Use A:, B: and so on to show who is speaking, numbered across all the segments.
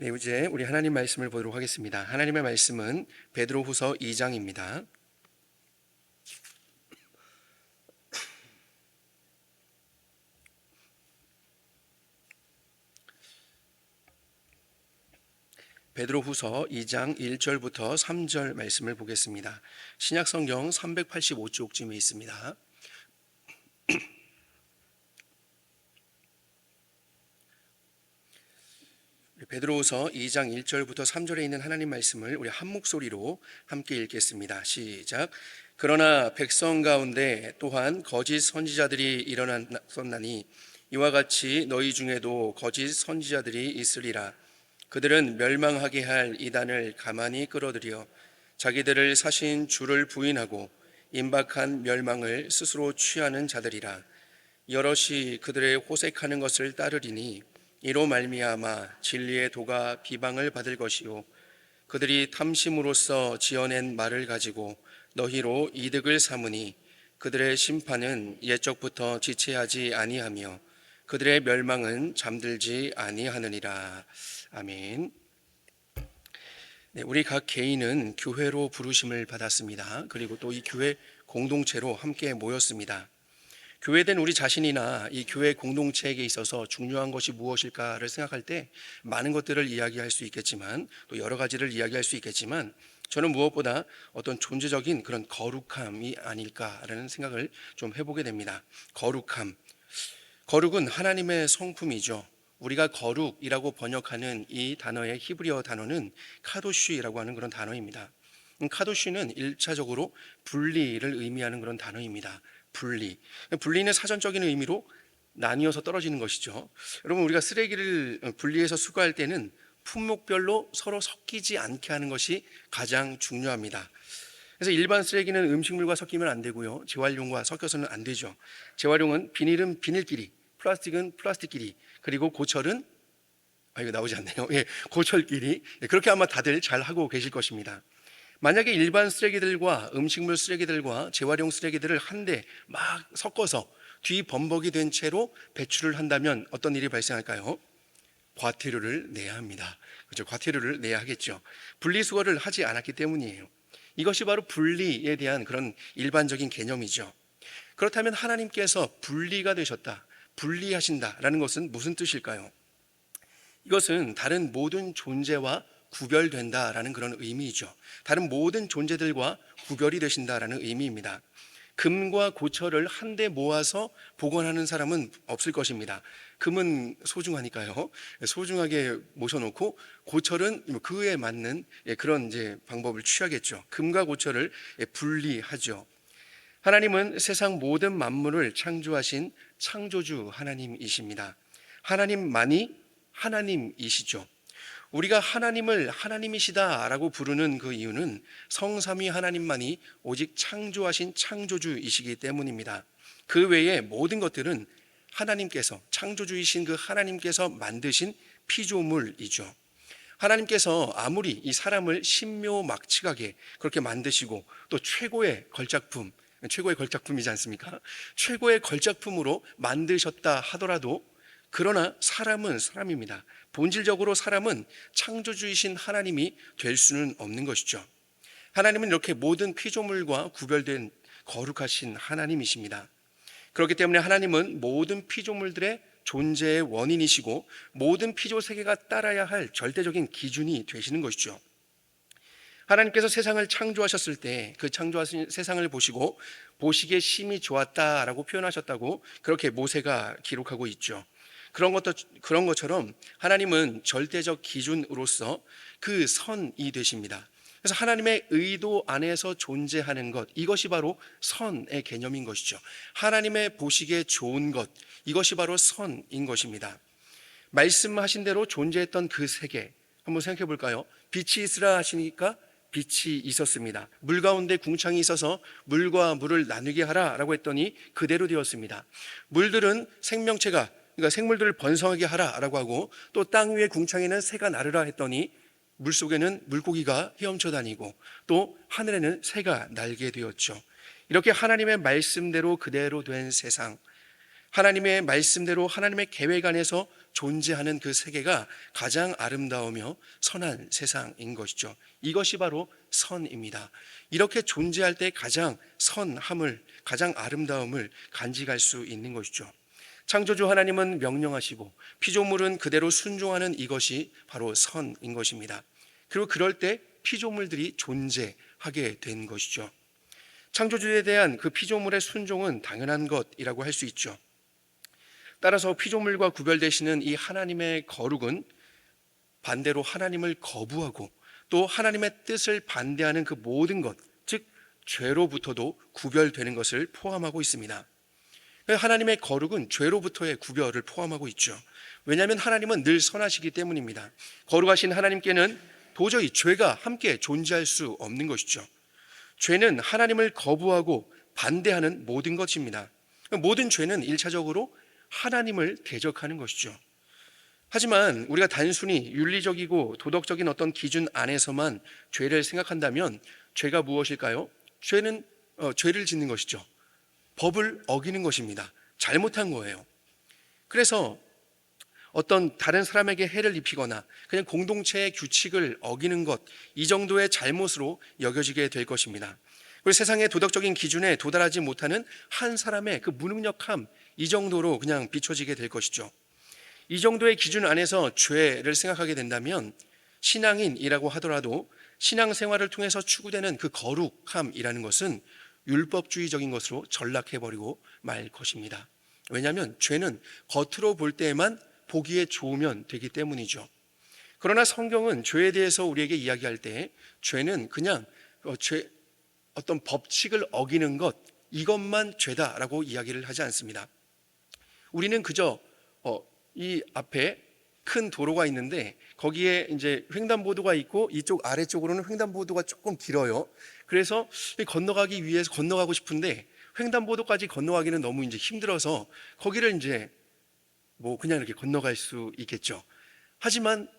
A: 네, 이제 우리 하나님 말씀을 보도록 하겠습니다. 하나님의 말씀은 베드로후서 2장입니다. 베드로후서 2장 1절부터 3절 말씀을 보겠습니다. 신약성경 385쪽쯤에 있습니다. 베드로후서 2장 1절부터 3절에 있는 하나님 말씀을 우리 한 목소리로 함께 읽겠습니다. 시작. 그러나 백성 가운데 또한 거짓 선지자들이 일어났었나니 이와 같이 너희 중에도 거짓 선지자들이 있으리라. 그들은 멸망하게 할 이단을 가만히 끌어들여 자기들을 사신 주를 부인하고 임박한 멸망을 스스로 취하는 자들이라. 여럿이 그들의 호색하는 것을 따르리니 이로 말미암아 진리의 도가 비방을 받을 것이요 그들이 탐심으로써 지어낸 말을 가지고 너희로 이득을 삼으니 그들의 심판은 옛적부터 지체하지 아니하며 그들의 멸망은 잠들지 아니하느니라. 아멘. 네, 우리 각 개인은 교회로 부르심을 받았습니다. 그리고 또 이 교회 공동체로 함께 모였습니다. 교회된 우리 자신이나 이 교회 공동체에게 있어서 중요한 것이 무엇일까를 생각할 때 많은 것들을 이야기할 수 있겠지만 또 여러 가지를 이야기할 수 있겠지만 저는 무엇보다 어떤 존재적인 그런 거룩함이 아닐까라는 생각을 좀 해보게 됩니다. 거룩함. 거룩은 하나님의 성품이죠. 우리가 거룩이라고 번역하는 이 단어의 히브리어 단어는 카도쉬라고 하는 그런 단어입니다. 카도쉬는 1차적으로 분리를 의미하는 그런 단어입니다. 분리는 사전적인 의미로 나뉘어서 떨어지는 것이죠. 여러분, 우리가 쓰레기를 분리해서 수거할 때는 품목별로 서로 섞이지 않게 하는 것이 가장 중요합니다. 그래서 일반 쓰레기는 음식물과 섞이면 안 되고요, 재활용과 섞여서는 안 되죠. 재활용은 비닐은 비닐끼리, 플라스틱은 플라스틱끼리, 그리고 고철은 이거 나오지 않네요. 고철끼리. 그렇게 아마 다들 잘 하고 계실 것입니다. 만약에 일반 쓰레기들과 음식물 쓰레기들과 재활용 쓰레기들을 한데 막 섞어서 뒤범벅이 된 채로 배출을 한다면 어떤 일이 발생할까요? 과태료를 내야 합니다. 그렇죠? 과태료를 내야 하겠죠. 분리수거를 하지 않았기 때문이에요. 이것이 바로 분리에 대한 그런 일반적인 개념이죠. 그렇다면 하나님께서 분리가 되셨다, 분리하신다라는 것은 무슨 뜻일까요? 이것은 다른 모든 존재와 구별된다라는 그런 의미이죠. 다른 모든 존재들과 구별이 되신다라는 의미입니다. 금과 고철을 한데 모아서 복원하는 사람은 없을 것입니다. 금은 소중하니까요. 소중하게 모셔놓고 고철은 그에 맞는 그런 이제 방법을 취하겠죠. 금과 고철을 분리하죠. 하나님은 세상 모든 만물을 창조하신 창조주 하나님이십니다. 하나님만이 하나님이시죠. 우리가 하나님을 하나님이시다라고 부르는 그 이유는 성삼위 하나님만이 오직 창조하신 창조주이시기 때문입니다. 그 외의 모든 것들은 하나님께서, 창조주이신 그 하나님께서 만드신 피조물이죠. 하나님께서 아무리 이 사람을 신묘막측하게 그렇게 만드시고 또 최고의 걸작품이지 않습니까? 최고의 걸작품으로 만드셨다 하더라도 그러나 사람은 사람입니다. 본질적으로 사람은 창조주이신 하나님이 될 수는 없는 것이죠. 하나님은 이렇게 모든 피조물과 구별된 거룩하신 하나님이십니다. 그렇기 때문에 하나님은 모든 피조물들의 존재의 원인이시고 모든 피조 세계가 따라야 할 절대적인 기준이 되시는 것이죠. 하나님께서 세상을 창조하셨을 때 그 창조하신 세상을 보시고 보시기에 심히 좋았다라고 표현하셨다고 그렇게 모세가 기록하고 있죠. 그런 것처럼 하나님은 절대적 기준으로서 그 선이 되십니다. 그래서 하나님의 의도 안에서 존재하는 것, 이것이 바로 선의 개념인 것이죠. 하나님의 보시기에 좋은 것, 이것이 바로 선인 것입니다. 말씀하신 대로 존재했던 그 세계 한번 생각해 볼까요? 빛이 있으라 하시니까 빛이 있었습니다. 물 가운데 궁창이 있어서 물과 물을 나누게 하라라고 했더니 그대로 되었습니다. 물들은 생명체가, 그러니까 생물들을 번성하게 하라라고 하고 또 땅 위에 궁창에는 새가 나르라 했더니 물속에는 물고기가 헤엄쳐 다니고 또 하늘에는 새가 날게 되었죠. 이렇게 하나님의 말씀대로 그대로 된 세상, 하나님의 말씀대로 하나님의 계획 안에서 존재하는 그 세계가 가장 아름다우며 선한 세상인 것이죠. 이것이 바로 선입니다. 이렇게 존재할 때 가장 선함을, 가장 아름다움을 간직할 수 있는 것이죠. 창조주 하나님은 명령하시고 피조물은 그대로 순종하는 이것이 바로 선인 것입니다. 그리고 그럴 때 피조물들이 존재하게 된 것이죠. 창조주에 대한 그 피조물의 순종은 당연한 것이라고 할 수 있죠. 따라서 피조물과 구별되시는 이 하나님의 거룩은 반대로 하나님을 거부하고 또 하나님의 뜻을 반대하는 그 모든 것, 즉 죄로부터도 구별되는 것을 포함하고 있습니다. 하나님의 거룩은 죄로부터의 구별을 포함하고 있죠. 왜냐하면 하나님은 늘 선하시기 때문입니다. 거룩하신 하나님께는 도저히 죄가 함께 존재할 수 없는 것이죠. 죄는 하나님을 거부하고 반대하는 모든 것입니다. 모든 죄는 1차적으로 하나님을 대적하는 것이죠. 하지만 우리가 단순히 윤리적이고 도덕적인 어떤 기준 안에서만 죄를 생각한다면 죄가 무엇일까요? 죄는 죄를 짓는 것이죠. 법을 어기는 것입니다. 잘못한 거예요. 그래서 어떤 다른 사람에게 해를 입히거나 그냥 공동체의 규칙을 어기는 것, 이 정도의 잘못으로 여겨지게 될 것입니다. 그리고 세상의 도덕적인 기준에 도달하지 못하는 한 사람의 그 무능력함, 이 정도로 그냥 비춰지게 될 것이죠. 이 정도의 기준 안에서 죄를 생각하게 된다면 신앙인이라고 하더라도 신앙생활을 통해서 추구되는 그 거룩함이라는 것은 율법주의적인 것으로 전락해버리고 말 것입니다. 왜냐하면 죄는 겉으로 볼 때에만 보기에 좋으면 되기 때문이죠. 그러나 성경은 죄에 대해서 우리에게 이야기할 때 죄는 그냥 어떤 법칙을 어기는 것, 이것만 죄다라고 이야기를 하지 않습니다. 우리는 그저 이 앞에 큰 도로가 있는데 거기에 이제 횡단보도가 있고 이쪽 아래쪽으로는 횡단보도가 조금 길어요. 그래서 건너가기 위해서 건너가고 싶은데 횡단보도까지 건너가기는 너무 이제 힘들어서 거기를 이제 뭐 그냥 이렇게 건너갈 수 있겠죠. 하지만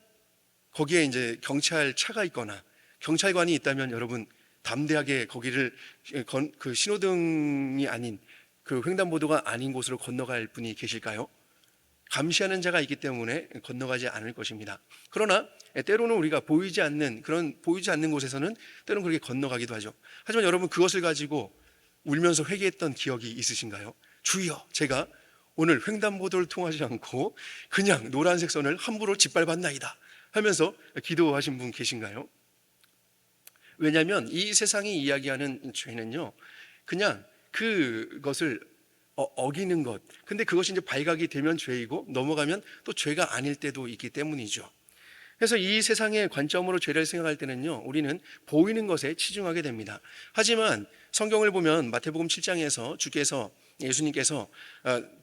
A: 거기에 이제 경찰 차가 있거나 경찰관이 있다면 여러분 담대하게 거기를 그 신호등이 아닌 그 횡단보도가 아닌 곳으로 건너갈 분이 계실까요? 감시하는 자가 있기 때문에 건너가지 않을 것입니다. 그러나 때로는 우리가 보이지 않는 곳에서는 때로는 그렇게 건너가기도 하죠. 하지만 여러분 그것을 가지고 울면서 회개했던 기억이 있으신가요? 주여, 제가 오늘 횡단보도를 통하지 않고 그냥 노란색 선을 함부로 짓밟았나이다 하면서 기도하신 분 계신가요? 왜냐하면 이 세상이 이야기하는 죄는요, 그냥 그것을 어기는 것, 근데 그것이 이제 발각이 되면 죄이고 넘어가면 또 죄가 아닐 때도 있기 때문이죠. 그래서 이 세상의 관점으로 죄를 생각할 때는요, 우리는 보이는 것에 치중하게 됩니다. 하지만 성경을 보면 마태복음 7장에서 예수님께서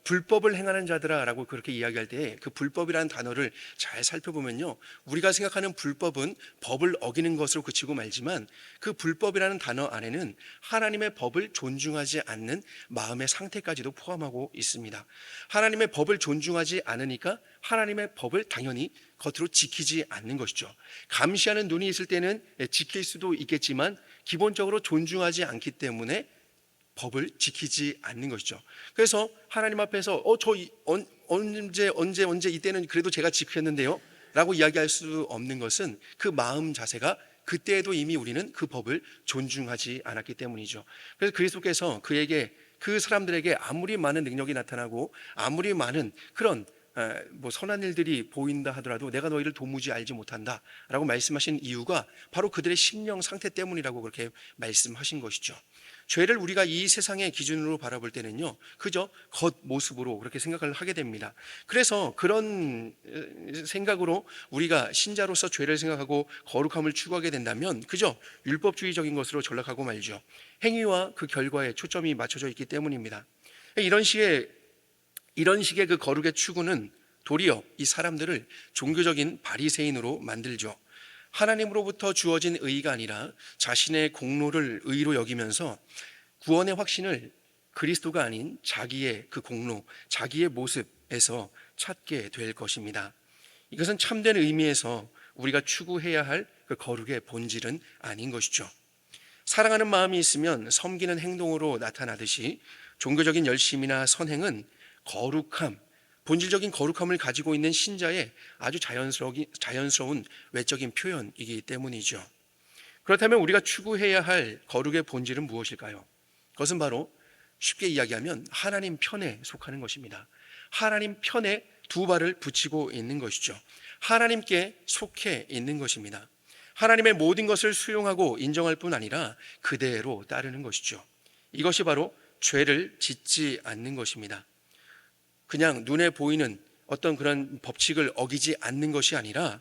A: 불법을 행하는 자들아 라고 그렇게 이야기할 때 그 불법이라는 단어를 잘 살펴보면요, 우리가 생각하는 불법은 법을 어기는 것으로 그치고 말지만 그 불법이라는 단어 안에는 하나님의 법을 존중하지 않는 마음의 상태까지도 포함하고 있습니다. 하나님의 법을 존중하지 않으니까 하나님의 법을 당연히 겉으로 지키지 않는 것이죠. 감시하는 눈이 있을 때는 지킬 수도 있겠지만 기본적으로 존중하지 않기 때문에 법을 지키지 않는 것이죠. 그래서 하나님 앞에서 언제 이때는 그래도 제가 지켰는데요 라고 이야기할 수 없는 것은 그 마음 자세가 그때에도 이미 우리는 그 법을 존중하지 않았기 때문이죠. 그래서 그리스도께서 그 사람들에게 아무리 많은 능력이 나타나고 아무리 많은 그런 선한 일들이 보인다 하더라도 내가 너희를 도무지 알지 못한다 라고 말씀하신 이유가 바로 그들의 심령 상태 때문이라고 그렇게 말씀하신 것이죠. 죄를 우리가 이 세상의 기준으로 바라볼 때는요, 그저 겉모습으로 그렇게 생각을 하게 됩니다. 그래서 그런 생각으로 우리가 신자로서 죄를 생각하고 거룩함을 추구하게 된다면 그저 율법주의적인 것으로 전락하고 말죠. 행위와 그 결과에 초점이 맞춰져 있기 때문입니다. 이런 식의 그 거룩의 추구는 도리어 이 사람들을 종교적인 바리새인으로 만들죠. 하나님으로부터 주어진 의가 아니라 자신의 공로를 의로 여기면서 구원의 확신을 그리스도가 아닌 자기의 그 공로, 자기의 모습에서 찾게 될 것입니다. 이것은 참된 의미에서 우리가 추구해야 할 그 거룩의 본질은 아닌 것이죠. 사랑하는 마음이 있으면 섬기는 행동으로 나타나듯이 종교적인 열심이나 선행은 거룩함, 본질적인 거룩함을 가지고 있는 신자의 아주 자연스러운 외적인 표현이기 때문이죠. 그렇다면 우리가 추구해야 할 거룩의 본질은 무엇일까요? 그것은 바로 쉽게 이야기하면 하나님 편에 속하는 것입니다. 하나님 편에 두 발을 붙이고 있는 것이죠. 하나님께 속해 있는 것입니다. 하나님의 모든 것을 수용하고 인정할 뿐 아니라 그대로 따르는 것이죠. 이것이 바로 죄를 짓지 않는 것입니다. 그냥 눈에 보이는 어떤 그런 법칙을 어기지 않는 것이 아니라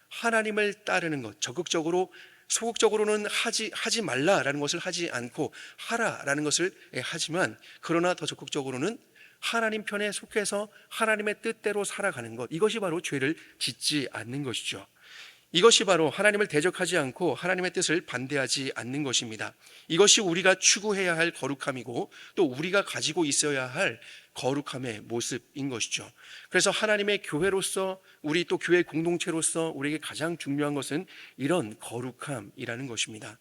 A: 하나님을 따르는 것, 적극적으로 소극적으로는 하지 말라라는 것을 하지 않고 하라라는 것을 하지만, 그러나 더 적극적으로는 하나님 편에 속해서 하나님의 뜻대로 살아가는 것, 이것이 바로 죄를 짓지 않는 것이죠. 이것이 바로 하나님을 대적하지 않고 하나님의 뜻을 반대하지 않는 것입니다. 이것이 우리가 추구해야 할 거룩함이고 또 우리가 가지고 있어야 할 거룩함의 모습인 것이죠. 그래서 하나님의 교회로서, 우리 또 교회 공동체로서 우리에게 가장 중요한 것은 이런 거룩함이라는 것입니다.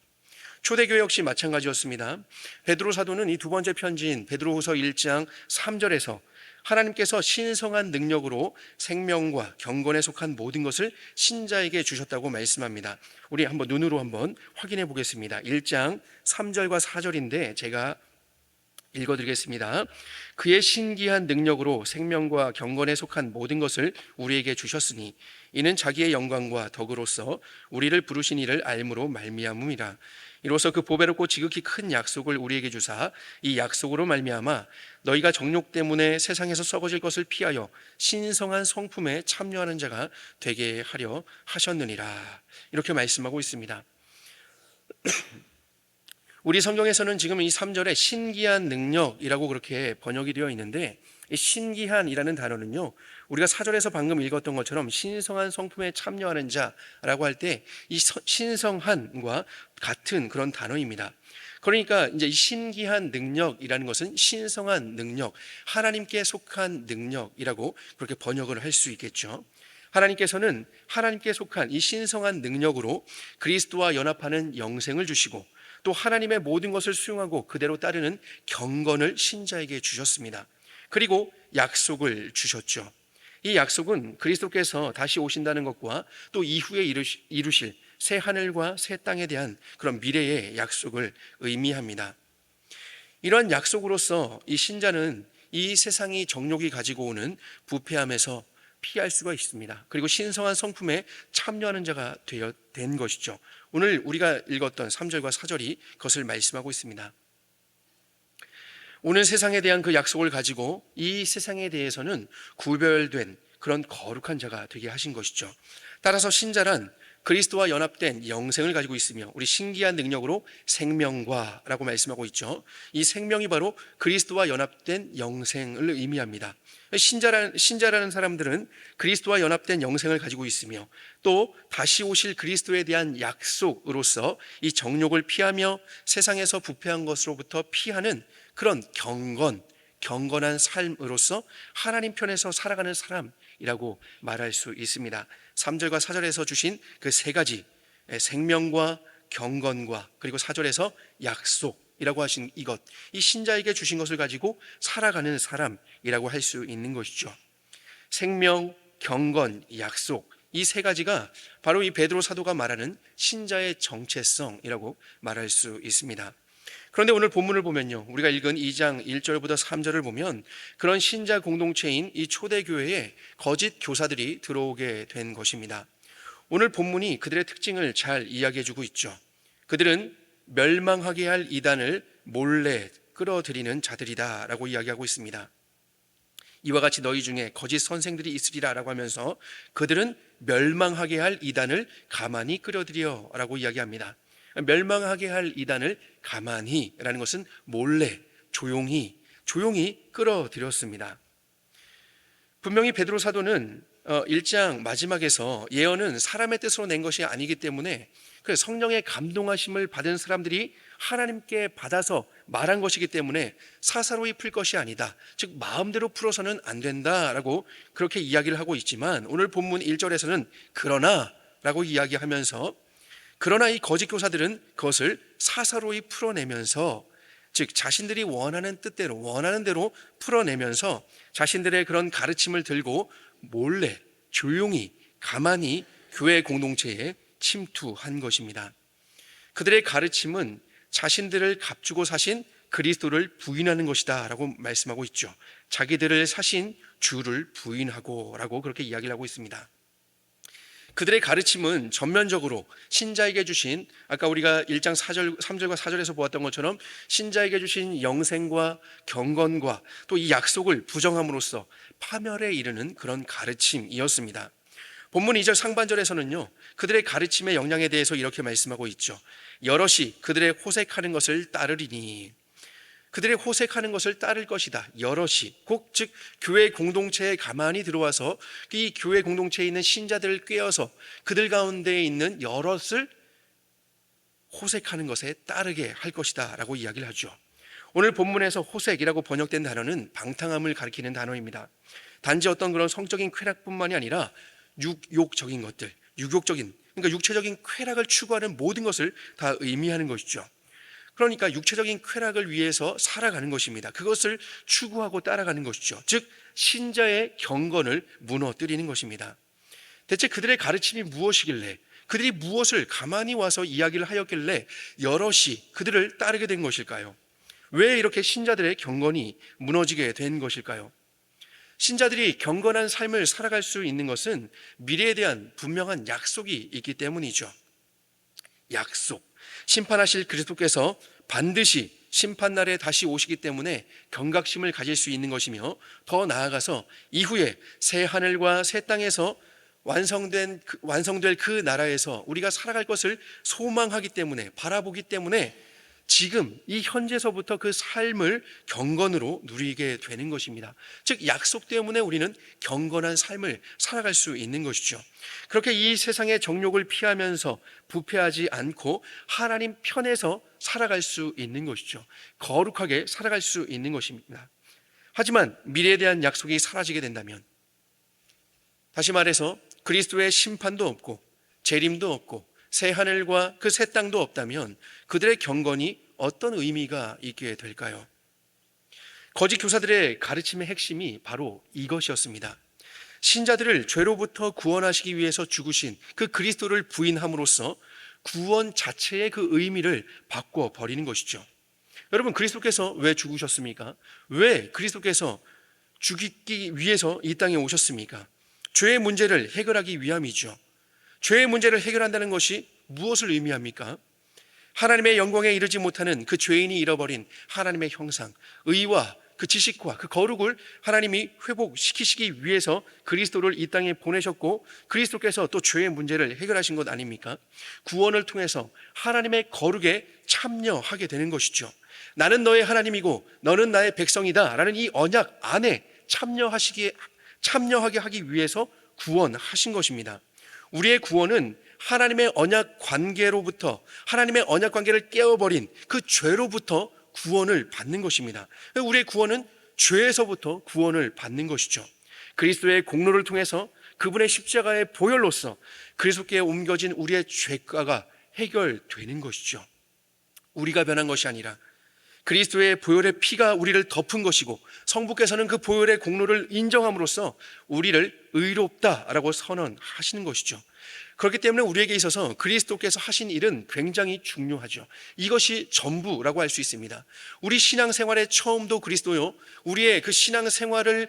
A: 초대교회 역시 마찬가지였습니다. 베드로 사도는 이 두 번째 편지인 베드로후서 1장 3절에서 하나님께서 신성한 능력으로 생명과 경건에 속한 모든 것을 신자에게 주셨다고 말씀합니다. 우리 한번 눈으로 한번 확인해 보겠습니다. 1장 3절과 4절인데 제가 읽어드리겠습니다. 그의 신기한 능력으로 생명과 경건에 속한 모든 것을 우리에게 주셨으니 이는 자기의 영광과 덕으로서 우리를 부르신 이를 알므로 말미암음이라. 이로써 그 보배롭고 지극히 큰 약속을 우리에게 주사 이 약속으로 말미암아 너희가 정욕 때문에 세상에서 썩어질 것을 피하여 신성한 성품에 참여하는 자가 되게 하려 하셨느니라. 이렇게 말씀하고 있습니다. 우리 성경에서는 지금 이 3절에 신기한 능력이라고 그렇게 번역이 되어 있는데, 이 신기한이라는 단어는요, 우리가 4절에서 방금 읽었던 것처럼 신성한 성품에 참여하는 자라고 할 때 이 신성한과 같은 그런 단어입니다. 그러니까 이제 이 신기한 능력이라는 것은 신성한 능력, 하나님께 속한 능력이라고 그렇게 번역을 할 수 있겠죠. 하나님께서는 하나님께 속한 이 신성한 능력으로 그리스도와 연합하는 영생을 주시고 또 하나님의 모든 것을 수용하고 그대로 따르는 경건을 신자에게 주셨습니다. 그리고 약속을 주셨죠. 이 약속은 그리스도께서 다시 오신다는 것과 또 이후에 이루실 새 하늘과 새 땅에 대한 그런 미래의 약속을 의미합니다. 이러한 약속으로서 이 신자는 이 세상이 정욕이 가지고 오는 부패함에서 피할 수가 있습니다. 그리고 신성한 성품에 참여하는 자가 된 것이죠. 오늘 우리가 읽었던 3절과 4절이 그것을 말씀하고 있습니다. 오늘 세상에 대한 그 약속을 가지고 이 세상에 대해서는 구별된 그런 거룩한 자가 되게 하신 것이죠. 따라서 신자란 그리스도와 연합된 영생을 가지고 있으며 우리 신기한 능력으로 생명과 라고 말씀하고 있죠. 이 생명이 바로 그리스도와 연합된 영생을 의미합니다. 신자라는 사람들은 그리스도와 연합된 영생을 가지고 있으며 또 다시 오실 그리스도에 대한 약속으로서 이 정욕을 피하며 세상에서 부패한 것으로부터 피하는 그런 경건한 삶으로서 하나님 편에서 살아가는 사람이라고 말할 수 있습니다. 3절과 4절에서 주신 그 세 가지, 생명과 경건과 그리고 4절에서 약속이라고 하신 이것, 이 신자에게 주신 것을 가지고 살아가는 사람이라고 할 수 있는 것이죠. 생명, 경건, 약속, 이 세 가지가 바로 이 베드로 사도가 말하는 신자의 정체성이라고 말할 수 있습니다. 그런데 오늘 본문을 보면요, 우리가 읽은 2장 1절부터 3절을 보면 그런 신자 공동체인 이 초대교회에 거짓 교사들이 들어오게 된 것입니다. 오늘 본문이 그들의 특징을 잘 이야기해주고 있죠. 그들은 멸망하게 할 이단을 몰래 끌어들이는 자들이다 라고 이야기하고 있습니다. 이와 같이 너희 중에 거짓 선생들이 있으리라 라고 하면서 그들은 멸망하게 할 이단을 가만히 끌어들여 라고 이야기합니다. 멸망하게 할 이단을 가만히 라는 것은 몰래, 조용히 끌어들였습니다. 분명히 베드로 사도는 1장 마지막에서 예언은 사람의 뜻으로 낸 것이 아니기 때문에 성령의 감동하심을 받은 사람들이 하나님께 받아서 말한 것이기 때문에 사사로이 풀 것이 아니다, 즉 마음대로 풀어서는 안 된다라고 그렇게 이야기를 하고 있지만, 오늘 본문 1절에서는 그러나 라고 이야기하면서 그러나 이 거짓 교사들은 그것을 사사로이 풀어내면서 즉 자신들이 원하는 뜻대로 원하는 대로 풀어내면서 자신들의 그런 가르침을 들고 몰래 조용히 가만히 교회 공동체에 침투한 것입니다. 그들의 가르침은 자신들을 값주고 사신 그리스도를 부인하는 것이다 라고 말씀하고 있죠. 자기들을 사신 주를 부인하고 라고 그렇게 이야기를 하고 있습니다. 그들의 가르침은 전면적으로 신자에게 주신, 아까 우리가 1장 3절과 4절에서 보았던 것처럼 신자에게 주신 영생과 경건과 또 이 약속을 부정함으로써 파멸에 이르는 그런 가르침이었습니다. 본문 2절 상반절에서는요, 그들의 가르침의 영향에 대해서 이렇게 말씀하고 있죠. 여럿이 그들의 호색하는 것을 따르리니, 그들의 호색하는 것을 따를 것이다. 여럿이, 즉 교회 공동체에 가만히 들어와서 이 교회 공동체에 있는 신자들을 꿰어서 그들 가운데에 있는 여럿을 호색하는 것에 따르게 할 것이다 라고 이야기를 하죠. 오늘 본문에서 호색이라고 번역된 단어는 방탕함을 가리키는 단어입니다. 단지 어떤 그런 성적인 쾌락뿐만이 아니라 육욕적인 것들, 그러니까 육체적인 쾌락을 추구하는 모든 것을 다 의미하는 것이죠. 그러니까 육체적인 쾌락을 위해서 살아가는 것입니다. 그것을 추구하고 따라가는 것이죠. 즉 신자의 경건을 무너뜨리는 것입니다. 대체 그들의 가르침이 무엇이길래, 그들이 무엇을 가만히 와서 이야기를 하였길래 여럿이 그들을 따르게 된 것일까요? 왜 이렇게 신자들의 경건이 무너지게 된 것일까요? 신자들이 경건한 삶을 살아갈 수 있는 것은 미래에 대한 분명한 약속이 있기 때문이죠. 약속. 심판하실 그리스도께서 반드시 심판날에 다시 오시기 때문에 경각심을 가질 수 있는 것이며, 더 나아가서 이후에 새 하늘과 새 땅에서 완성될 그 나라에서 우리가 살아갈 것을 소망하기 때문에, 바라보기 때문에 지금 이 현재서부터 그 삶을 경건으로 누리게 되는 것입니다. 즉 약속 때문에 우리는 경건한 삶을 살아갈 수 있는 것이죠. 그렇게 이 세상의 정욕을 피하면서 부패하지 않고 하나님 편에서 살아갈 수 있는 것이죠. 거룩하게 살아갈 수 있는 것입니다. 하지만 미래에 대한 약속이 사라지게 된다면, 다시 말해서 그리스도의 심판도 없고 재림도 없고 새 하늘과 그 새 땅도 없다면 그들의 경건이 어떤 의미가 있게 될까요? 거짓 교사들의 가르침의 핵심이 바로 이것이었습니다. 신자들을 죄로부터 구원하시기 위해서 죽으신 그 그리스도를 부인함으로써 구원 자체의 그 의미를 바꿔버리는 것이죠. 여러분, 그리스도께서 왜 죽으셨습니까? 왜 그리스도께서 죽이기 위해서 이 땅에 오셨습니까? 죄의 문제를 해결하기 위함이죠. 죄의 문제를 해결한다는 것이 무엇을 의미합니까? 하나님의 영광에 이르지 못하는 그 죄인이 잃어버린 하나님의 형상, 의와 그 지식과 그 거룩을 하나님이 회복시키시기 위해서 그리스도를 이 땅에 보내셨고, 그리스도께서 또 죄의 문제를 해결하신 것 아닙니까? 구원을 통해서 하나님의 거룩에 참여하게 되는 것이죠. 나는 너의 하나님이고 너는 나의 백성이다 라는 이 언약 안에 참여하게 하기 위해서 구원하신 것입니다. 우리의 구원은 하나님의 언약 관계로부터, 하나님의 언약 관계를 깨어버린 그 죄로부터 구원을 받는 것입니다. 우리의 구원은 죄에서부터 구원을 받는 것이죠. 그리스도의 공로를 통해서 그분의 십자가의 보혈로서 그리스도께 옮겨진 우리의 죄가가 해결되는 것이죠. 우리가 변한 것이 아니라 그리스도의 보혈의 피가 우리를 덮은 것이고, 성부께서는 그 보혈의 공로를 인정함으로써 우리를 의롭다라고 선언하시는 것이죠. 그렇기 때문에 우리에게 있어서 그리스도께서 하신 일은 굉장히 중요하죠. 이것이 전부라고 할 수 있습니다. 우리 신앙생활의 처음도 그리스도요, 우리의 그 신앙생활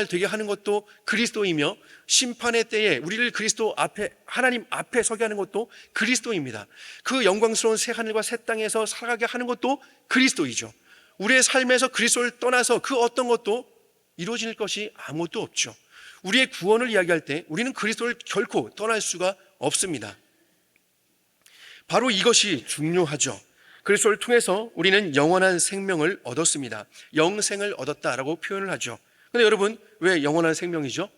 A: 되게 하는 것도 그리스도이며, 심판의 때에 우리를 그리스도 앞에, 하나님 앞에 서게 하는 것도 그리스도입니다. 그 영광스러운 새 하늘과 새 땅에서 살아가게 하는 것도 그리스도이죠. 우리의 삶에서 그리스도를 떠나서 그 어떤 것도 이루어질 것이 아무것도 없죠. 우리의 구원을 이야기할 때 우리는 그리스도를 결코 떠날 수가 없습니다. 바로 이것이 중요하죠. 그리스도를 통해서 우리는 영원한 생명을 얻었습니다. 영생을 얻었다라고 표현을 하죠. 그런데 여러분, 왜 영원한 생명이죠?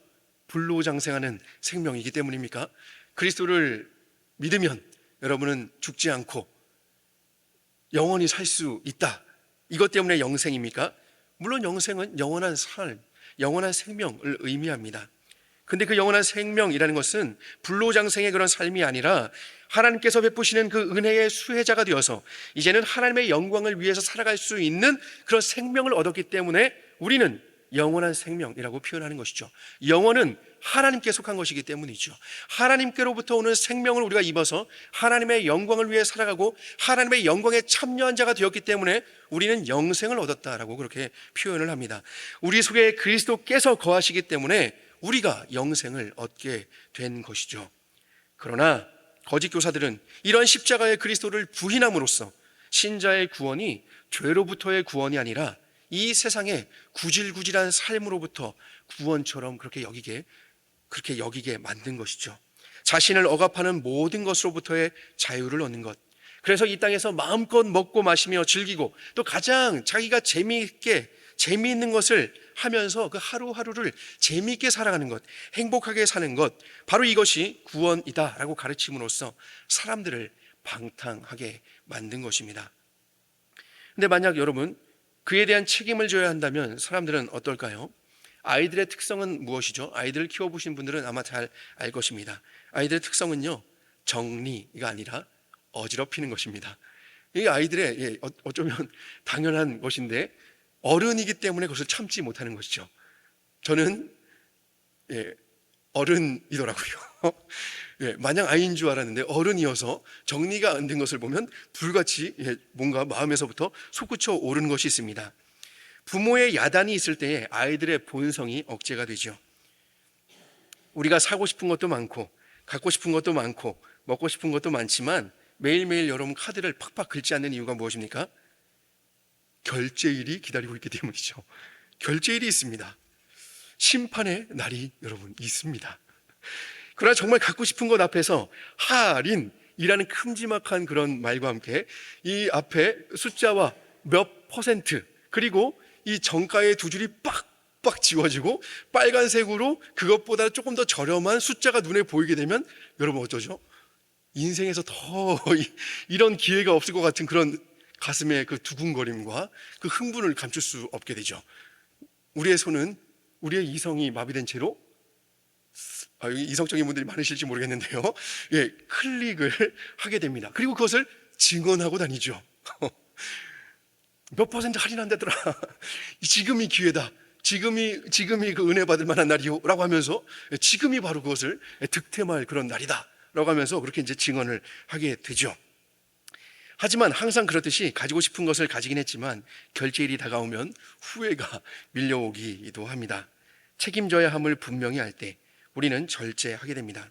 A: 불로장생하는 생명이기 때문입니까? 그리스도를 믿으면 여러분은 죽지 않고 영원히 살 수 있다. 이것 때문에 영생입니까? 물론 영생은 영원한 삶, 영원한 생명을 의미합니다. 근데 그 영원한 생명이라는 것은 불로장생의 그런 삶이 아니라 하나님께서 베푸시는 그 은혜의 수혜자가 되어서 이제는 하나님의 영광을 위해서 살아갈 수 있는 그런 생명을 얻었기 때문에 우리는 영원한 생명이라고 표현하는 것이죠. 영원은 하나님께 속한 것이기 때문이죠. 하나님께로부터 오는 생명을 우리가 입어서 하나님의 영광을 위해 살아가고 하나님의 영광에 참여한 자가 되었기 때문에 우리는 영생을 얻었다라고 그렇게 표현을 합니다. 우리 속에 그리스도께서 거하시기 때문에 우리가 영생을 얻게 된 것이죠. 그러나 거짓 교사들은 이런 십자가의 그리스도를 부인함으로써 신자의 구원이 죄로부터의 구원이 아니라 이 세상의 구질구질한 삶으로부터 구원처럼 그렇게 여기게 만든 것이죠. 자신을 억압하는 모든 것으로부터의 자유를 얻는 것. 그래서 이 땅에서 마음껏 먹고 마시며 즐기고 또 가장 자기가 재미있는 것을 하면서 그 하루하루를 재미있게 살아가는 것, 행복하게 사는 것, 바로 이것이 구원이다라고 가르침으로써 사람들을 방탕하게 만든 것입니다. 근데 만약 여러분 그에 대한 책임을 져야 한다면 사람들은 어떨까요? 아이들의 특성은 무엇이죠? 아이들을 키워보신 분들은 아마 잘 알 것입니다. 아이들의 특성은요, 정리가 아니라 어지럽히는 것입니다. 이 아이들의 어쩌면 당연한 것인데 어른이기 때문에 그것을 참지 못하는 것이죠. 저는 어른이더라고요. 마냥 아이인 줄 알았는데 어른이어서 정리가 안 된 것을 보면 불같이 뭔가 마음에서부터 솟구쳐 오르는 것이 있습니다. 부모의 야단이 있을 때에 아이들의 본성이 억제가 되죠. 우리가 사고 싶은 것도 많고 갖고 싶은 것도 많고 먹고 싶은 것도 많지만 매일매일 여러분 카드를 팍팍 긁지 않는 이유가 무엇입니까? 결제일이 기다리고 있기 때문이죠. 결제일이 있습니다. 심판의 날이 여러분 있습니다. 그러나 정말 갖고 싶은 것 앞에서 할인이라는 큼지막한 그런 말과 함께 이 앞에 숫자와 몇 퍼센트 그리고 이 정가의 두 줄이 빡빡 지워지고 빨간색으로 그것보다 조금 더 저렴한 숫자가 눈에 보이게 되면 여러분 어쩌죠? 인생에서 더 이런 기회가 없을 것 같은 그런 가슴의 그 두근거림과 그 흥분을 감출 수 없게 되죠. 우리의 손은 우리의 이성이 마비된 채로 이성적인 분들이 많으실지 모르겠는데요. 클릭을 하게 됩니다. 그리고 그것을 증언하고 다니죠. 몇 퍼센트 할인한다더라. 지금이 기회다. 지금이 그 은혜 받을 만한 날이요. 라고 하면서 지금이 바로 그것을 득템할 그런 날이다. 라고 하면서 그렇게 이제 증언을 하게 되죠. 하지만 항상 그렇듯이 가지고 싶은 것을 가지긴 했지만 결제일이 다가오면 후회가 밀려오기도 합니다. 책임져야 함을 분명히 알 때 우리는 절제하게 됩니다.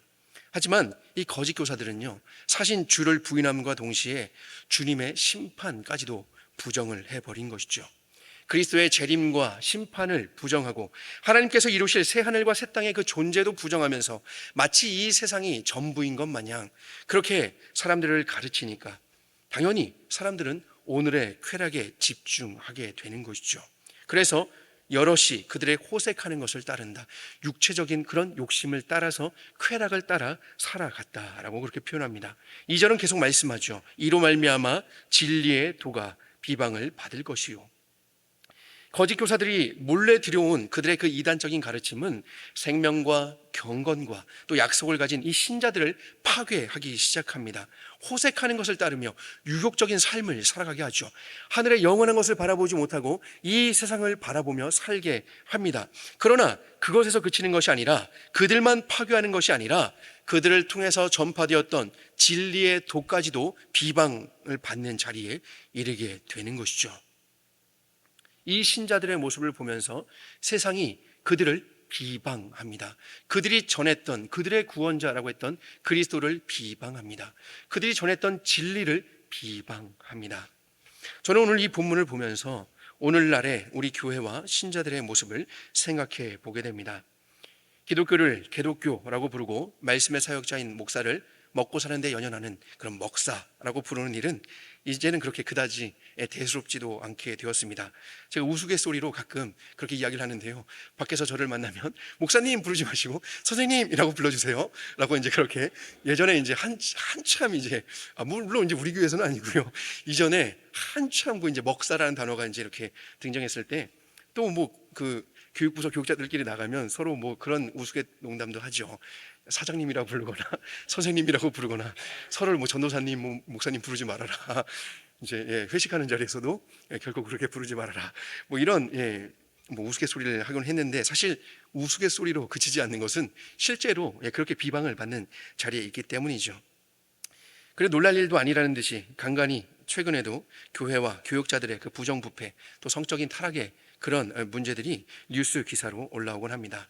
A: 하지만 이 거짓 교사들은요, 사신 주를 부인함과 동시에 주님의 심판까지도 부정을 해버린 것이죠. 그리스도의 재림과 심판을 부정하고 하나님께서 이루실 새 하늘과 새 땅의 그 존재도 부정하면서 마치 이 세상이 전부인 것 마냥 그렇게 사람들을 가르치니까 당연히 사람들은 오늘의 쾌락에 집중하게 되는 것이죠. 그래서 여럿이 그들의 호색하는 것을 따른다. 육체적인 그런 욕심을 따라서 쾌락을 따라 살아갔다라고 그렇게 표현합니다. 2절은 계속 말씀하죠. 이로 말미암아 진리의 도가 비방을 받을 것이요. 거짓 교사들이 몰래 들여온 그들의 그 이단적인 가르침은 생명과 경건과 또 약속을 가진 이 신자들을 파괴하기 시작합니다. 호색하는 것을 따르며 유욕적인 삶을 살아가게 하죠. 하늘의 영원한 것을 바라보지 못하고 이 세상을 바라보며 살게 합니다. 그러나 그것에서 그치는 것이 아니라 그들만 파괴하는 것이 아니라 그들을 통해서 전파되었던 진리의 도까지도 비방을 받는 자리에 이르게 되는 것이죠. 이 신자들의 모습을 보면서 세상이 그들을 비방합니다. 그들이 전했던 그들의 구원자라고 했던 그리스도를 비방합니다. 그들이 전했던 진리를 비방합니다. 저는 오늘 이 본문을 보면서 오늘날의 우리 교회와 신자들의 모습을 생각해 보게 됩니다. 기독교를 개독교라고 부르고 말씀의 사역자인 목사를 먹고 사는데 연연하는 그런 먹사라고 부르는 일은 이제는 그렇게 그다지 대수롭지도 않게 되었습니다. 제가 우스갯소리로 가끔 그렇게 이야기를 하는데요. 밖에서 저를 만나면 목사님 부르지 마시고 선생님이라고 불러주세요. 라고 이제 그렇게 예전에 이제 한참 이제 물론 이제 우리 교회에서는 아니고요. 이전에 한참 그 이제 먹사라는 단어가 이제 이렇게 등장했을 때 또 뭐 그 교육부서 교육자들끼리 나가면 서로 뭐 그런 우스갯 농담도 하죠. 사장님이라고 부르거나 선생님이라고 부르거나 서로를 뭐 전도사님, 뭐 목사님 부르지 말아라. 이제 회식하는 자리에서도 결코 그렇게 부르지 말아라. 뭐 이런 뭐 우스갯소리를 하곤 했는데 사실 우스갯소리로 그치지 않는 것은 실제로 그렇게 비방을 받는 자리에 있기 때문이죠. 그래 놀랄 일도 아니라는 듯이 간간히 최근에도 교회와 교육자들의 그 부정부패 또 성적인 타락의 그런 문제들이 뉴스 기사로 올라오곤 합니다.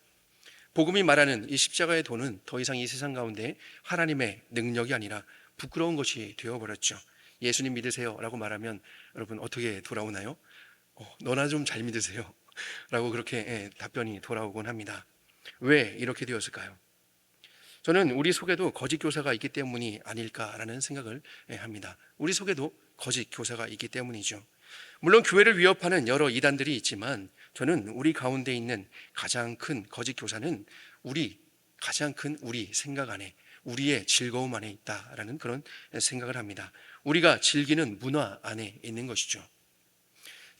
A: 복음이 말하는 이 십자가의 도는 더 이상 이 세상 가운데 하나님의 능력이 아니라 부끄러운 것이 되어버렸죠. 예수님 믿으세요 라고 말하면 여러분 어떻게 돌아오나요? 너나 좀 잘 믿으세요 라고 그렇게 답변이 돌아오곤 합니다. 왜 이렇게 되었을까요? 저는 우리 속에도 거짓 교사가 있기 때문이 아닐까라는 생각을 합니다. 우리 속에도 거짓 교사가 있기 때문이죠. 물론 교회를 위협하는 여러 이단들이 있지만 저는 우리 가운데 있는 가장 큰 거짓 교사는 가장 큰 우리 생각 안에, 우리의 즐거움 안에 있다라는 그런 생각을 합니다. 우리가 즐기는 문화 안에 있는 것이죠.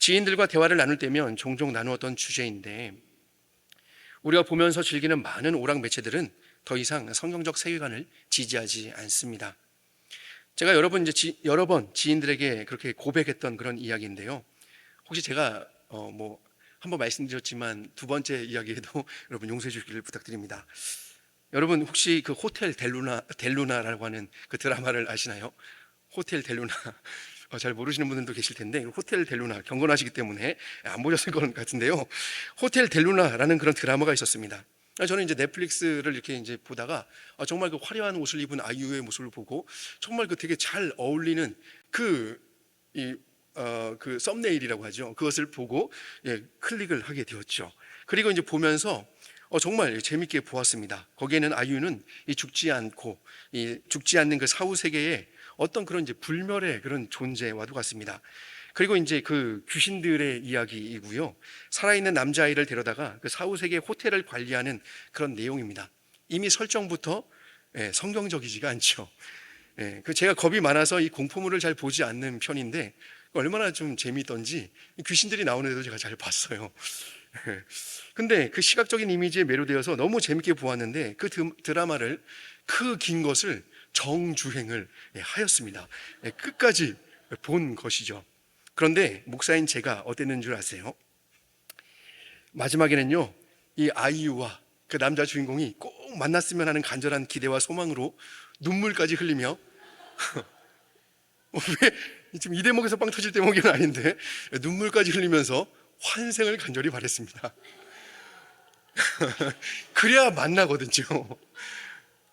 A: 지인들과 대화를 나눌 때면 종종 나누었던 주제인데 우리가 보면서 즐기는 많은 오락 매체들은 더 이상 성경적 세계관을 지지하지 않습니다. 제가 여러 번 지인들에게 그렇게 고백했던 그런 이야기인데요. 혹시 제가 한번 말씀드렸지만 두 번째 이야기에도 여러분 용서해 주시기를 부탁드립니다. 여러분 혹시 그 호텔 델루나라고 하는 그 드라마를 아시나요? 호텔 델루나. 잘 모르시는 분들도 계실 텐데 호텔 델루나 경건하시기 때문에 안 보셨을 것 같은데요. 호텔 델루나라는 그런 드라마가 있었습니다. 저는 이제 넷플릭스를 이렇게 이제 보다가 정말 그 화려한 옷을 입은 아이유의 모습을 보고 정말 그 되게 잘 어울리는 그 썸네일이라고 하죠. 그것을 보고 클릭을 하게 되었죠. 그리고 이제 보면서 정말 재밌게 보았습니다. 거기에는 아이유는 죽지 않는 그 사후 세계에 어떤 그런 이제 불멸의 그런 존재와도 같습니다. 그리고 이제 그 귀신들의 이야기이고요. 살아있는 남자아이를 데려다가 그 사후 세계 호텔을 관리하는 그런 내용입니다. 이미 설정부터 성경적이지가 않죠. 제가 겁이 많아서 이 공포물을 잘 보지 않는 편인데 얼마나 좀 재미있던지 귀신들이 나오는 데도 제가 잘 봤어요. 근데 그 시각적인 이미지에 매료되어서 너무 재밌게 보았는데 그 드라마를 그 긴 것을 정주행을 하였습니다. 끝까지 본 것이죠. 그런데 목사인 제가 어땠는 줄 아세요? 마지막에는요, 이 아이유와 그 남자 주인공이 꼭 만났으면 하는 간절한 기대와 소망으로 눈물까지 흘리며 왜 지금 이 대목에서 빵 터질 대목은 아닌데 눈물까지 흘리면서 환생을 간절히 바랬습니다. 그래야 만나거든요.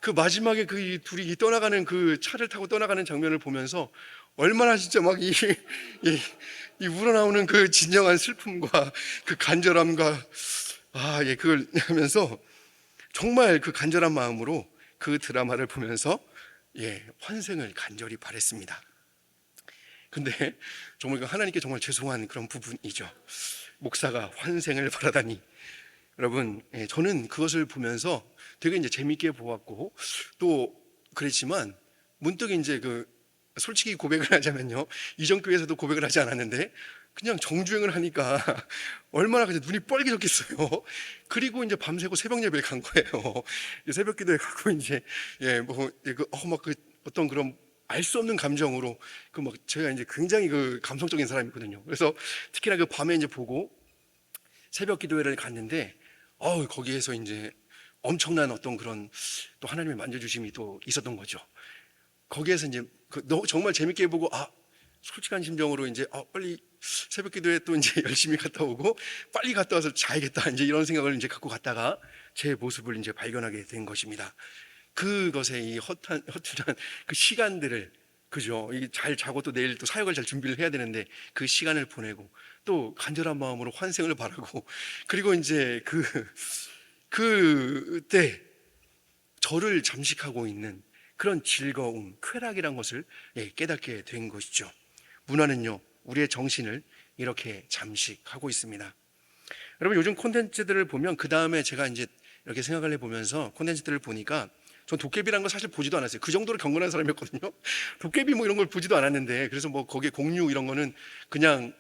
A: 그 마지막에 그 둘이 떠나가는 그 차를 타고 떠나가는 장면을 보면서 얼마나 진짜 막 이 우러나오는 그 진정한 슬픔과 그 간절함과 그걸 하면서 정말 그 간절한 마음으로 그 드라마를 보면서 환생을 간절히 바랬습니다. 근데 정말 하나님께 정말 죄송한 그런 부분이죠. 목사가 환생을 바라다니. 여러분, 저는 그것을 보면서 되게 이제 재밌게 보았고 또 그랬지만 문득 이제 솔직히 고백을 하자면요, 이전 교회에서도 고백을 하지 않았는데 그냥 정주행을 하니까 얼마나 그냥 눈이 뻘개졌겠어요. 그리고 이제 밤새고 새벽 예배를 간 거예요. 새벽 기도에 가고 이제 어떤 그런 알 수 없는 감정으로 제가 이제 굉장히 그 감성적인 사람이거든요. 그래서 특히나 그 밤에 이제 보고 새벽 기도회를 갔는데 거기에서 이제 엄청난 어떤 그런 또 하나님의 만져주심이 또 있었던 거죠. 거기에서 이제 정말 재밌게 보고 솔직한 심정으로 이제 빨리 새벽 기도에 또 이제 열심히 갔다 오고 빨리 갔다 와서 자야겠다 이제 이런 생각을 이제 갖고 갔다가 제 모습을 이제 발견하게 된 것입니다. 그것에 이 허투란 그 시간들을 그죠? 잘 자고 또 내일 또 사역을 잘 준비를 해야 되는데 그 시간을 보내고 또 간절한 마음으로 환생을 바라고 그리고 이제 그때 저를 잠식하고 있는 그런 즐거움, 쾌락이란 것을 깨닫게 된 것이죠. 문화는요, 우리의 정신을 이렇게 잠식하고 있습니다. 여러분, 요즘 콘텐츠들을 보면 그 다음에 제가 이제 이렇게 생각을 해보면서 콘텐츠들을 보니까 전 도깨비라는 걸 사실 보지도 않았어요. 그 정도로 경건한 사람이었거든요. 도깨비 이런 걸 보지도 않았는데, 그래서 거기에 공유 이런 거는 그냥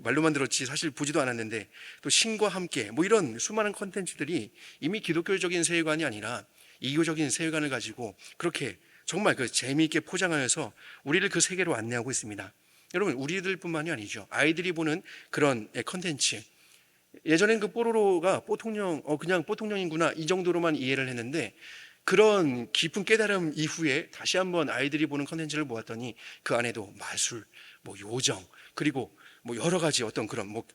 A: 말로만 들었지 사실 보지도 않았는데, 또 신과 함께 이런 수많은 콘텐츠들이 이미 기독교적인 세계관이 아니라 이교적인 세계관을 가지고 그렇게 정말 그 재미있게 포장하여서 우리를 그 세계로 안내하고 있습니다. 여러분, 우리들뿐만이 아니죠. 아이들이 보는 그런 컨텐츠, 예전엔 그 뽀로로가 뽀통령, 그냥 뽀통령이구나 이 정도로만 이해를 했는데, 그런 깊은 깨달음 이후에 다시 한번 아이들이 보는 컨텐츠를 보았더니 그 안에도 마술, 뭐 요정, 그리고 뭐 여러 가지 어떤 그런 뭐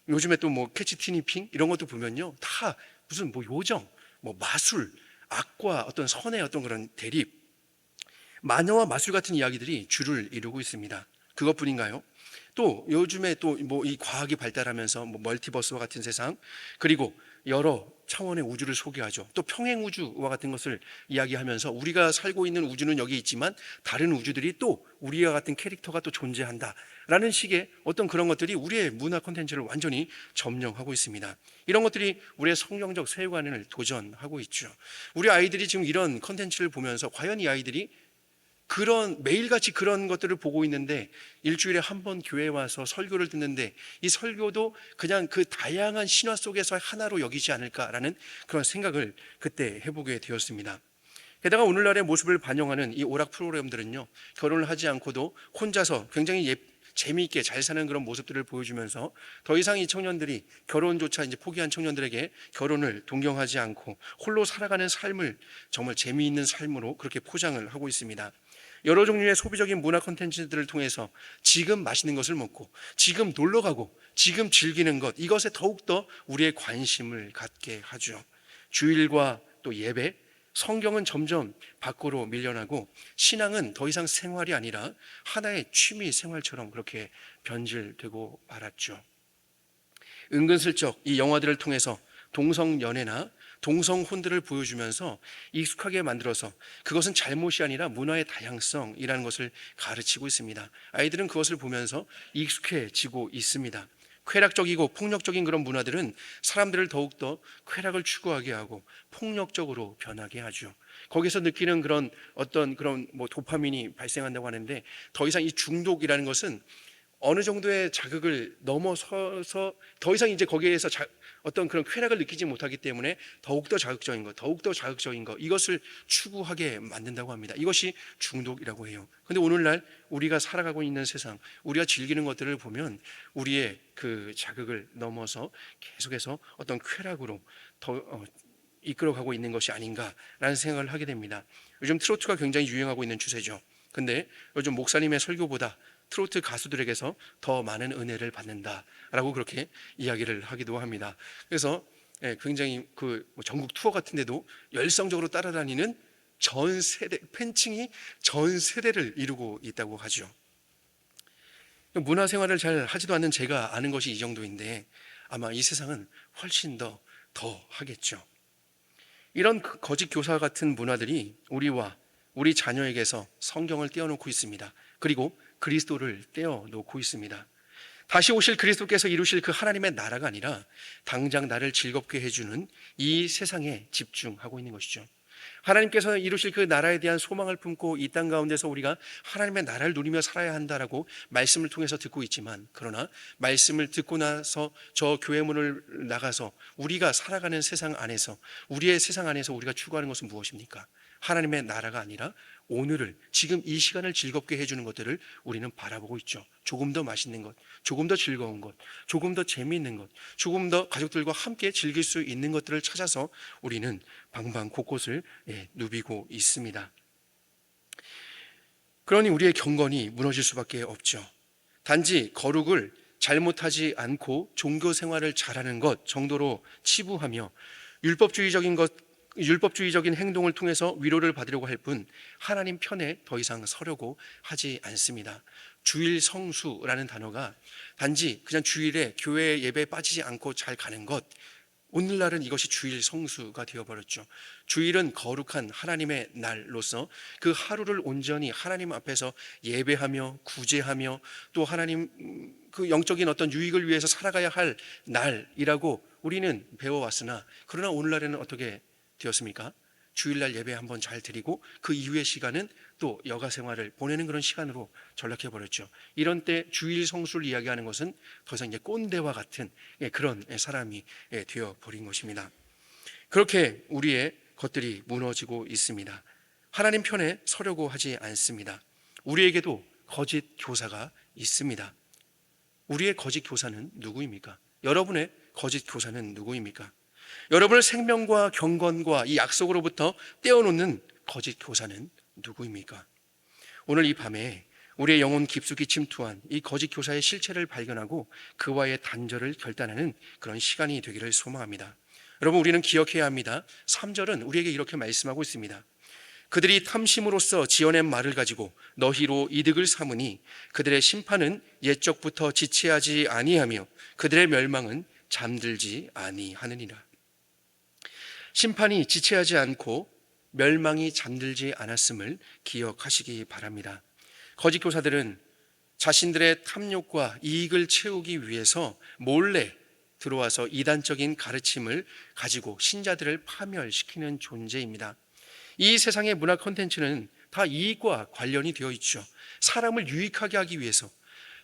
A: 요즘에 또 뭐 캐치 티니핑 이런 것도 보면요, 다 무슨 뭐 요정, 뭐 마술, 악과 어떤 선의 어떤 그런 대립, 마녀와 마술 같은 이야기들이 주를 이루고 있습니다. 그것뿐인가요? 또 요즘에 또 뭐 이 과학이 발달하면서 뭐 멀티버스와 같은 세상, 그리고 여러 차원의 우주를 소개하죠. 또 평행 우주와 같은 것을 이야기하면서 우리가 살고 있는 우주는 여기 있지만 다른 우주들이 또 우리와 같은 캐릭터가 또 존재한다라는 식의 어떤 그런 것들이 우리의 문화 콘텐츠를 완전히 점령하고 있습니다. 이런 것들이 우리의 성경적 세계관을 도전하고 있죠. 우리 아이들이 지금 이런 콘텐츠를 보면서 과연 이 아이들이 그런 매일같이 그런 것들을 보고 있는데, 일주일에 한 번 교회에 와서 설교를 듣는데 이 설교도 그냥 그 다양한 신화 속에서 하나로 여기지 않을까라는 그런 생각을 그때 해보게 되었습니다. 게다가 오늘날의 모습을 반영하는 이 오락 프로그램들은요, 결혼을 하지 않고도 혼자서 굉장히 재미있게 잘 사는 그런 모습들을 보여주면서 더 이상 이 청년들이 결혼조차 이제 포기한 청년들에게 결혼을 동경하지 않고 홀로 살아가는 삶을 정말 재미있는 삶으로 그렇게 포장을 하고 있습니다. 여러 종류의 소비적인 문화 콘텐츠들을 통해서 지금 맛있는 것을 먹고 지금 놀러 가고 지금 즐기는 것, 이것에 더욱더 우리의 관심을 갖게 하죠. 주일과 또 예배, 성경은 점점 밖으로 밀려나고 신앙은 더 이상 생활이 아니라 하나의 취미 생활처럼 그렇게 변질되고 말았죠. 은근슬쩍 이 영화들을 통해서 동성연애나 동성혼들을 보여주면서 익숙하게 만들어서 그것은 잘못이 아니라 문화의 다양성이라는 것을 가르치고 있습니다. 아이들은 그것을 보면서 익숙해지고 있습니다. 쾌락적이고 폭력적인 그런 문화들은 사람들을 더욱더 쾌락을 추구하게 하고 폭력적으로 변하게 하죠. 거기서 느끼는 그런 어떤 그런 뭐 도파민이 발생한다고 하는데, 더 이상 이 중독이라는 것은 어느 정도의 자극을 넘어서서 더 이상 이제 거기에서 어떤 그런 쾌락을 느끼지 못하기 때문에 더욱더 자극적인 것, 더욱더 자극적인 것, 이것을 추구하게 만든다고 합니다. 이것이 중독이라고 해요. 그런데 오늘날 우리가 살아가고 있는 세상, 우리가 즐기는 것들을 보면 우리의 그 자극을 넘어서 계속해서 어떤 쾌락으로 더 이끌어가고 있는 것이 아닌가라는 생각을 하게 됩니다. 요즘 트로트가 굉장히 유행하고 있는 추세죠. 근데 요즘 목사님의 설교보다 트로트 가수들에게서 더 많은 은혜를 받는다라고 그렇게 이야기를 하기도 합니다. 그래서 굉장히 그 전국 투어 같은 데도 열성적으로 따라다니는 전 세대, 팬층이 전 세대를 이루고 있다고 하죠. 문화 생활을 잘 하지도 않는 제가 아는 것이 이 정도인데 아마 이 세상은 훨씬 더 하겠죠. 이런 거짓 교사 같은 문화들이 우리와 우리 자녀에게서 성경을 떼어놓고 있습니다. 그리고 그리스도를 떼어놓고 있습니다. 다시 오실 그리스도께서 이루실 그 하나님의 나라가 아니라 당장 나를 즐겁게 해주는 이 세상에 집중하고 있는 것이죠. 하나님께서 이루실 그 나라에 대한 소망을 품고 이 땅 가운데서 우리가 하나님의 나라를 누리며 살아야 한다라고 말씀을 통해서 듣고 있지만, 그러나 말씀을 듣고 나서 저 교회 문을 나가서 우리가 살아가는 세상 안에서, 우리의 세상 안에서 우리가 추구하는 것은 무엇입니까? 하나님의 나라가 아니라 오늘을, 지금 이 시간을 즐겁게 해주는 것들을 우리는 바라보고 있죠. 조금 더 맛있는 것, 조금 더 즐거운 것, 조금 더 재미있는 것, 조금 더 가족들과 함께 즐길 수 있는 것들을 찾아서 우리는 방방 곳곳을 누비고 있습니다. 그러니 우리의 경건이 무너질 수밖에 없죠. 단지 거룩을 잘못하지 않고 종교 생활을 잘하는 것 정도로 치부하며 율법주의적인 행동을 통해서 위로를 받으려고 할 뿐 하나님 편에 더 이상 서려고 하지 않습니다. 주일 성수라는 단어가 단지 그냥 주일에 교회 예배에 빠지지 않고 잘 가는 것, 오늘날은 이것이 주일 성수가 되어버렸죠. 주일은 거룩한 하나님의 날로서 그 하루를 온전히 하나님 앞에서 예배하며 구제하며 또 하나님 그 영적인 어떤 유익을 위해서 살아가야 할 날이라고 우리는 배워왔으나, 그러나 오늘날에는 어떻게 되었습니까? 주일날 예배 한번 잘 드리고 그 이후의 시간은 또 여가 생활을 보내는 그런 시간으로 전락해 버렸죠. 이런 때 주일 성수를 이야기하는 것은 더 이상 이제 꼰대와 같은 그런 사람이 되어 버린 것입니다. 그렇게 우리의 것들이 무너지고 있습니다. 하나님 편에 서려고 하지 않습니다. 우리에게도 거짓 교사가 있습니다. 우리의 거짓 교사는 누구입니까? 여러분의 거짓 교사는 누구입니까? 여러분을 생명과 경건과 이 약속으로부터 떼어놓는 거짓 교사는 누구입니까? 오늘 이 밤에 우리의 영혼 깊숙이 침투한 이 거짓 교사의 실체를 발견하고 그와의 단절을 결단하는 그런 시간이 되기를 소망합니다. 여러분, 우리는 기억해야 합니다. 3절은 우리에게 이렇게 말씀하고 있습니다. 그들이 탐심으로써 지어낸 말을 가지고 너희로 이득을 삼으니 그들의 심판은 옛적부터 지체하지 아니하며 그들의 멸망은 잠들지 아니하느니라. 심판이 지체하지 않고 멸망이 잠들지 않았음을 기억하시기 바랍니다. 거짓 교사들은 자신들의 탐욕과 이익을 채우기 위해서 몰래 들어와서 이단적인 가르침을 가지고 신자들을 파멸시키는 존재입니다. 이 세상의 문화 콘텐츠는 다 이익과 관련이 되어 있죠. 사람을 유익하게 하기 위해서,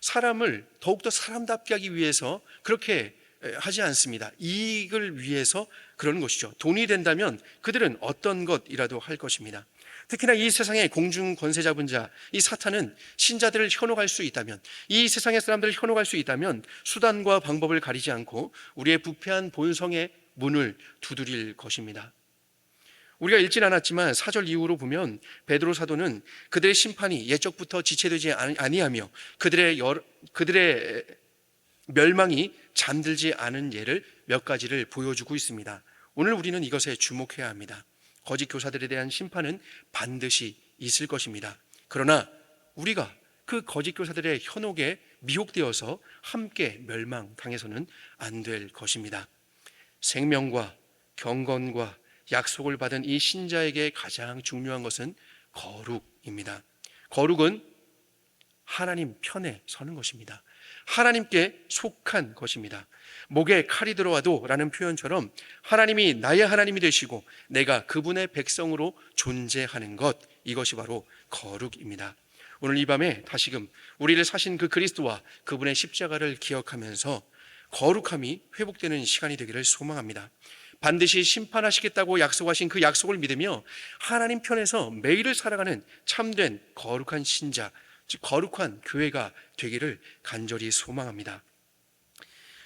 A: 사람을 더욱더 사람답게 하기 위해서 그렇게 하지 않습니다. 이익을 위해서 그러는 것이죠. 돈이 된다면 그들은 어떤 것이라도 할 것입니다. 특히나 이 세상의 공중 권세 잡은 자, 이 사탄은 신자들을 현혹할 수 있다면, 이 세상의 사람들을 현혹할 수 있다면 수단과 방법을 가리지 않고 우리의 부패한 본성의 문을 두드릴 것입니다. 우리가 읽진 않았지만 4절 이후로 보면 베드로 사도는 그들의 심판이 옛적부터 지체되지 아니하며 그들의 멸망이 잠들지 않은 예를 몇 가지를 보여주고 있습니다. 오늘 우리는 이것에 주목해야 합니다. 거짓 교사들에 대한 심판은 반드시 있을 것입니다. 그러나 우리가 그 거짓 교사들의 현혹에 미혹되어서 함께 멸망당해서는 안 될 것입니다. 생명과 경건과 약속을 받은 이 신자에게 가장 중요한 것은 거룩입니다. 거룩은 하나님 편에 서는 것입니다. 하나님께 속한 것입니다. 목에 칼이 들어와도 라는 표현처럼 하나님이 나의 하나님이 되시고 내가 그분의 백성으로 존재하는 것, 이것이 바로 거룩입니다. 오늘 이 밤에 다시금 우리를 사신 그 그리스도와 그분의 십자가를 기억하면서 거룩함이 회복되는 시간이 되기를 소망합니다. 반드시 심판하시겠다고 약속하신 그 약속을 믿으며 하나님 편에서 매일을 살아가는 참된 거룩한 신자, 즉 거룩한 교회가 되기를 간절히 소망합니다.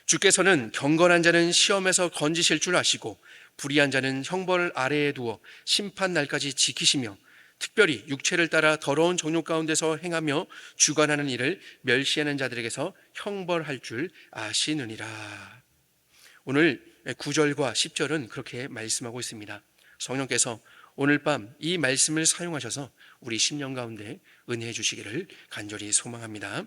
A: 주께서는 경건한 자는 시험에서 건지실 줄 아시고 불의한 자는 형벌 아래에 두어 심판 날까지 지키시며 특별히 육체를 따라 더러운 정욕 가운데서 행하며 주관하는 일을 멸시하는 자들에게서 형벌할 줄 아시느니라. 오늘 9절과 10절은 그렇게 말씀하고 있습니다. 성령께서 오늘 밤 이 말씀을 사용하셔서 우리 심령 가운데 은혜해 주시기를 간절히 소망합니다.